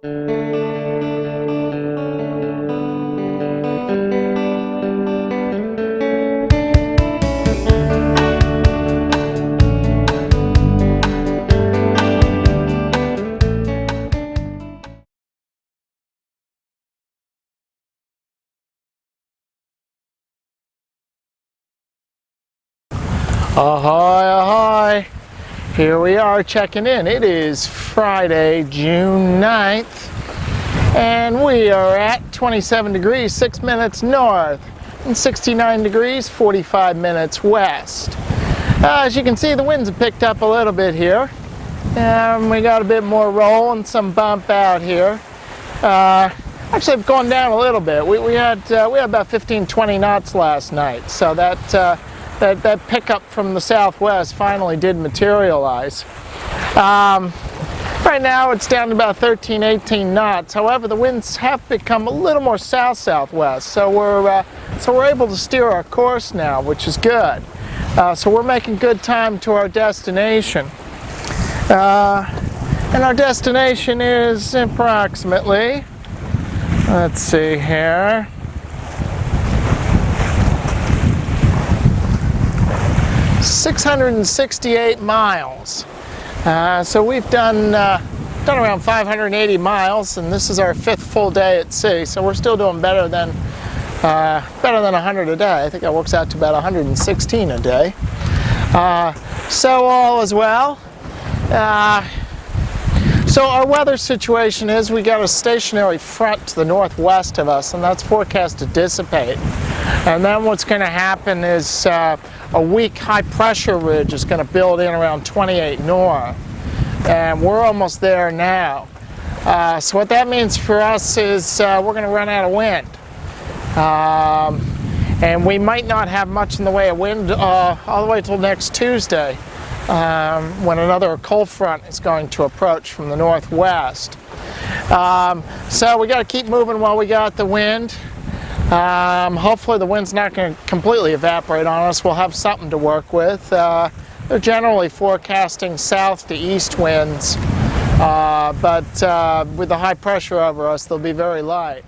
Ahoy, ahoy! Here we are checking in. It is Friday, June 9th, and we are at 27 degrees, 6 minutes north, and 69 degrees, 45 minutes west. As you can see, the winds have picked up a little bit here, and we got a bit more roll and some bump out here. Actually, it's gone down a little bit. We had about 15-20 knots last night, so that pickup from the southwest finally did materialize. Right now it's down to about 13-18 knots. However, the winds have become a little more south-southwest, so we're able to steer our course now, which is good. So we're making good time to our destination. And our destination is approximately, let's see here, 668 miles. So we've done around 580 miles, and this is our 5th full day at sea. So we're still doing better than 100 a day. I think that works out to about 116 a day. So all is well. So our weather situation is we got a stationary front to the northwest of us, and that's forecast to dissipate. And then what's going to happen is a weak high pressure ridge is going to build in around 28 north, and we're almost there now. So what that means for us is we're going to run out of wind, and we might not have much in the way of wind all the way till next Tuesday, when another cold front is going to approach from the northwest. So we got to keep moving while we got the wind. Hopefully the wind's not going to completely evaporate on us. We'll have something to work with. They're generally forecasting south to east winds, but with the high pressure over us, they'll be very light.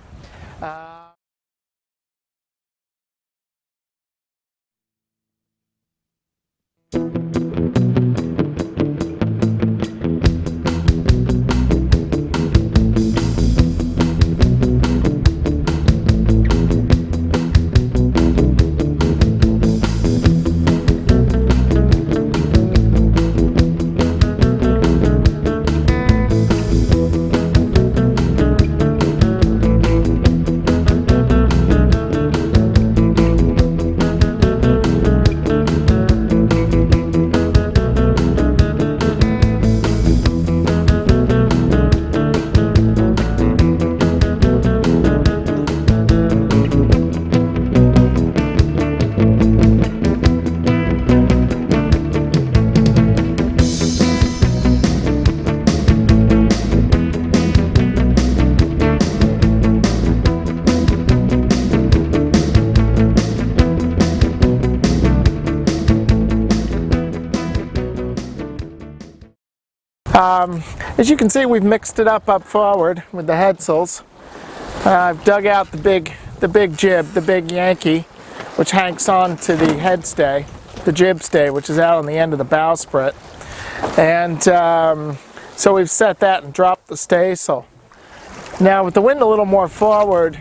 As you can see, we've mixed it up forward with the headsails. I've dug out the big jib, the big Yankee, which hangs on to the head stay, the jib stay, which is out on the end of the bowsprit. And so we've set that and dropped the staysail. Now with the wind a little more forward,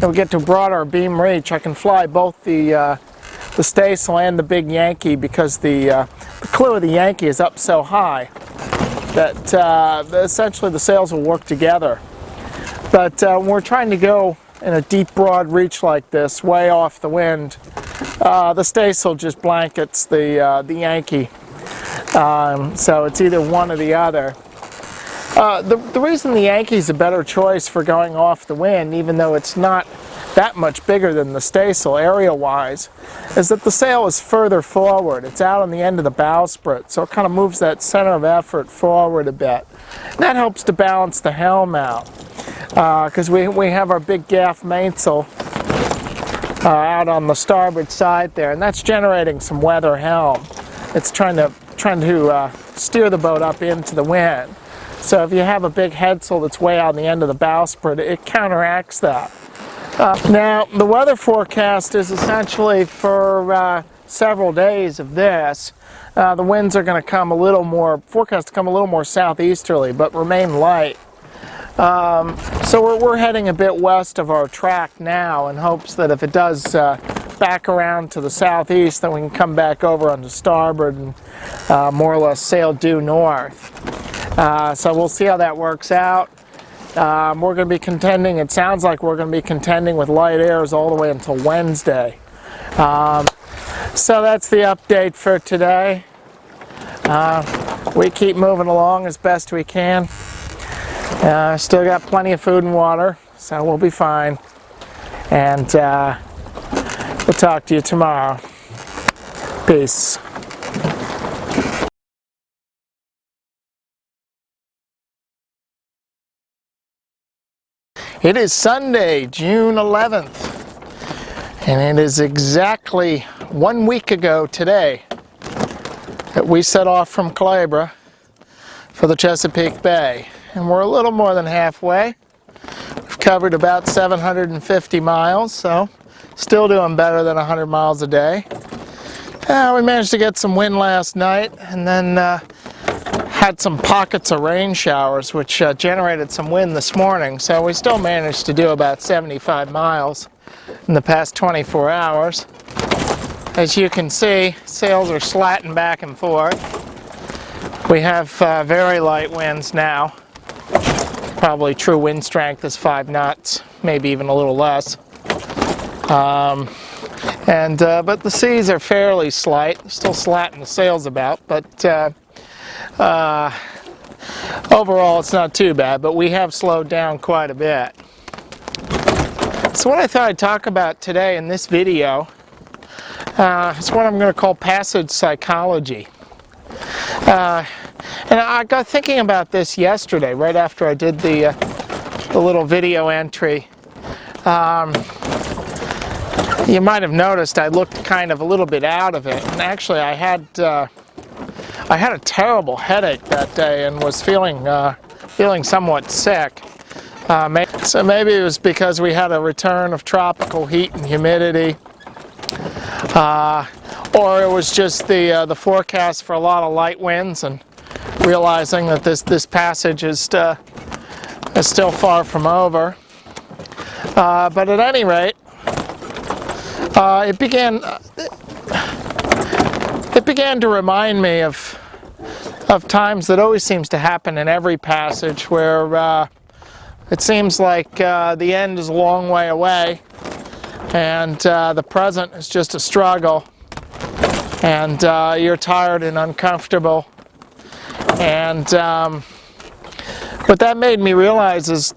and we get to broader beam reach, I can fly both the staysail and the big Yankee, because the clew of the Yankee is up so high that essentially the sails will work together. But when we're trying to go in a deep, broad reach like this, way off the wind, the staysail just blankets the Yankee. So it's either one or the other. The reason the Yankee's a better choice for going off the wind, even though it's not that much bigger than the staysail area-wise, is that the sail is further forward. It's out on the end of the bowsprit, so it kind of moves that center of effort forward a bit. And that helps to balance the helm out, because we have our big gaff mainsail out on the starboard side there, and that's generating some weather helm. It's trying to steer the boat up into the wind. So if you have a big headsail that's way out on the end of the bowsprit, it counteracts that. Now, the weather forecast is essentially for several days of this. The winds are going to come forecast to come a little more southeasterly, but remain light. So we're heading a bit west of our track now in hopes that if it does back around to the southeast, then we can come back over onto starboard and more or less sail due north. So we'll see how that works out. We're going to be contending, it sounds like we're going to be contending with light airs all the way until Wednesday. So that's the update for today. We keep moving along as best we can. Still got plenty of food and water, so we'll be fine. And we'll talk to you tomorrow. Peace. It is Sunday, June 11th, and it is exactly 1 week ago today that we set off from Calabria for the Chesapeake Bay. And we're a little more than halfway. We've covered about 750 miles, so still doing better than 100 miles a day. We managed to get some wind last night, and then had some pockets of rain showers, which generated some wind this morning. So we still managed to do about 75 miles in the past 24 hours. As you can see, sails are slatting back and forth. We have very light winds now. Probably true wind strength is 5 knots, maybe even a little less. But the seas are fairly slight. Still slatting the sails about, but overall it's not too bad, but we have slowed down quite a bit. So what I thought I'd talk about today in this video is what I'm going to call passage psychology. And I got thinking about this yesterday, right after I did the little video entry. You might have noticed I looked kind of a little bit out of it, and actually I had a terrible headache that day and was feeling somewhat sick. So maybe it was because we had a return of tropical heat and humidity, or it was just the forecast for a lot of light winds, and realizing that this passage is still far from over. But at any rate, it began to remind me of times that always seems to happen in every passage, where it seems like the end is a long way away, and the present is just a struggle, and you're tired and uncomfortable. And what that made me realize is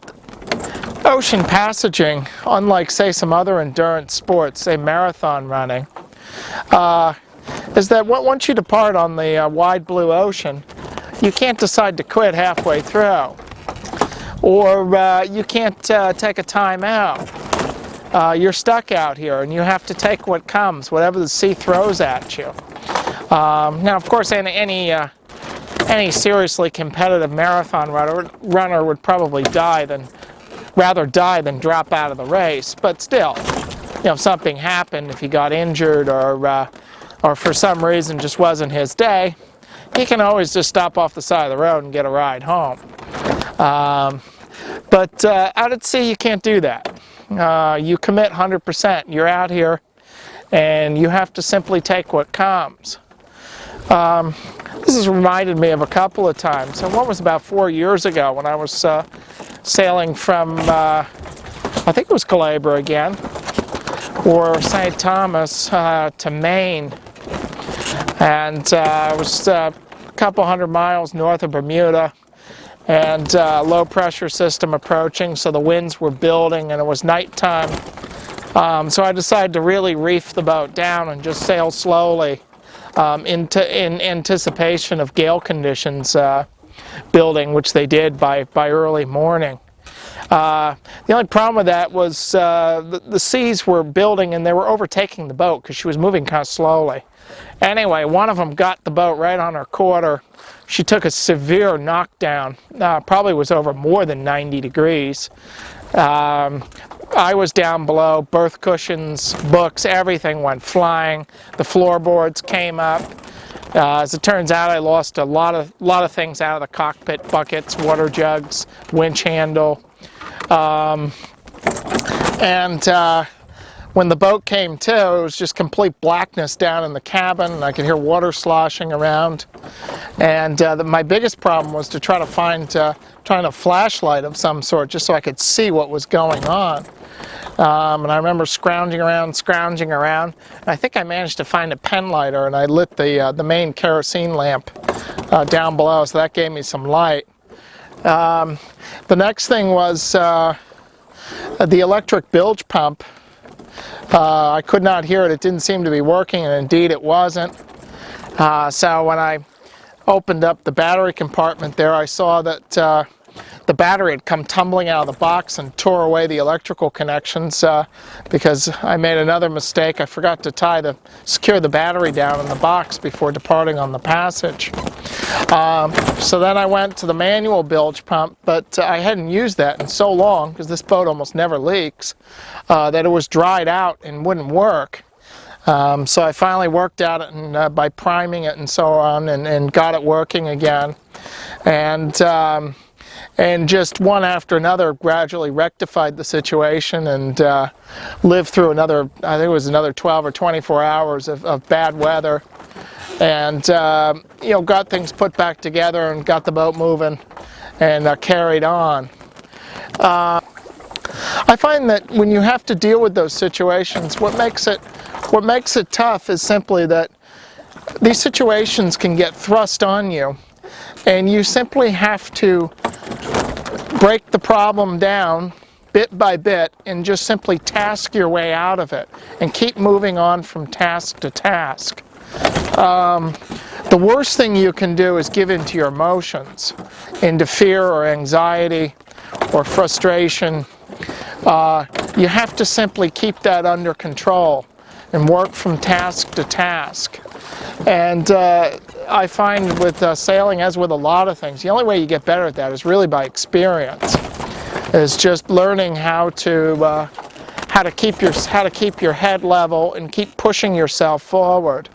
ocean passaging, unlike, say, some other endurance sports, say marathon running, is that once you depart on the wide blue ocean, you can't decide to quit halfway through, or you can't take a time out. You're stuck out here, and you have to take what comes, whatever the sea throws at you. Now, of course, any seriously competitive marathon runner would probably rather die than drop out of the race. But still, if something happened, if he got injured, or for some reason just wasn't his day, he can always just stop off the side of the road and get a ride home. But out at sea, you can't do that. You commit 100%. You're out here, and you have to simply take what comes. This has reminded me of a couple of times. And one was about 4 years ago when I was sailing from, I think it was Calabria again, or St. Thomas to Maine. And it was a couple hundred miles north of Bermuda, and low pressure system approaching, so the winds were building, and it was nighttime. So I decided to really reef the boat down and just sail slowly in anticipation of gale conditions building, which they did by early morning. The only problem with that was the seas were building, and they were overtaking the boat because she was moving kind of slowly. Anyway, one of them got the boat right on her quarter. She took a severe knockdown, probably was over more than 90 degrees. I was down below, berth cushions, books, everything went flying. The floorboards came up. As it turns out, I lost a lot of things out of the cockpit: buckets, water jugs, winch handle. When the boat came to, it was just complete blackness down in the cabin, and I could hear water sloshing around. And my biggest problem was to try to find a flashlight of some sort, just so I could see what was going on. And I remember scrounging around, and I think I managed to find a pen lighter, and I lit the main kerosene lamp down below, so that gave me some light. The next thing was the electric bilge pump. I could not hear it. It didn't seem to be working, and indeed it wasn't. So when I opened up the battery compartment there, I saw that the battery had come tumbling out of the box and tore away the electrical connections because I made another mistake. I forgot to secure the battery down in the box before departing on the passage. So then I went to the manual bilge pump, but I hadn't used that in so long, because this boat almost never leaks, that it was dried out and wouldn't work. So I finally worked at it and, by priming it and so on, and got it working again. And just one after another gradually rectified the situation, and lived through another, I think it was another 12 or 24 hours of bad weather. And you know, got things put back together and got the boat moving, and carried on. I find that when you have to deal with those situations, what makes it tough is simply that these situations can get thrust on you, and you simply have to break the problem down bit by bit and just simply task your way out of it and keep moving on from task to task. The worst thing you can do is give in to your emotions, into fear or anxiety or frustration. You have to simply keep that under control and work from task to task. And I find with sailing, as with a lot of things, the only way you get better at that is really by experience. Is just learning how to keep your head level and keep pushing yourself forward.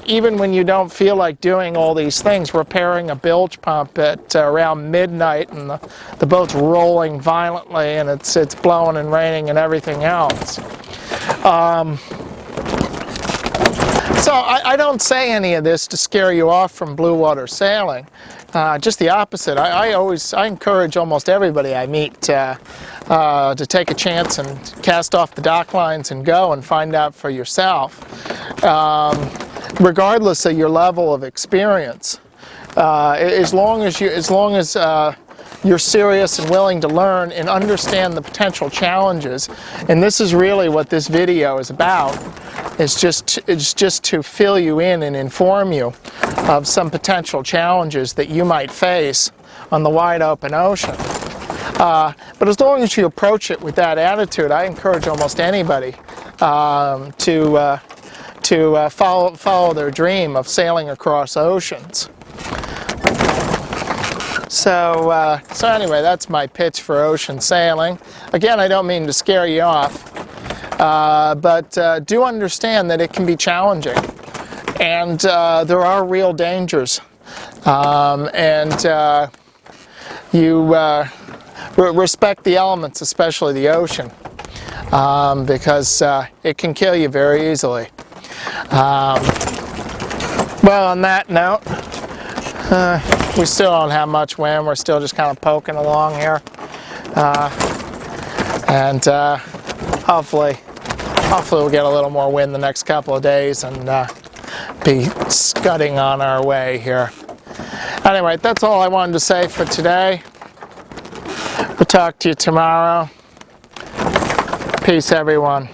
Even when you don't feel like doing all these things, repairing a bilge pump at around midnight, and the boat's rolling violently, and it's blowing and raining and everything else. So I don't say any of this to scare you off from blue water sailing. Just the opposite. I encourage almost everybody I meet to take a chance and cast off the dock lines and go and find out for yourself, regardless of your level of experience. As long as you're serious and willing to learn and understand the potential challenges, and this is really what this video is about. It's just to fill you in and inform you of some potential challenges that you might face on the wide open ocean. But as long as you approach it with that attitude, I encourage almost anybody to follow their dream of sailing across oceans. So anyway, that's my pitch for ocean sailing. Again, I don't mean to scare you off. But do understand that it can be challenging, and there are real dangers, and you respect the elements, especially the ocean, because it can kill you very easily. Well, on that note, we still don't have much wind. We're still just kind of poking along here, and hopefully we'll get a little more wind the next couple of days and be scudding on our way here. Anyway, that's all I wanted to say for today. We'll talk to you tomorrow. Peace, everyone.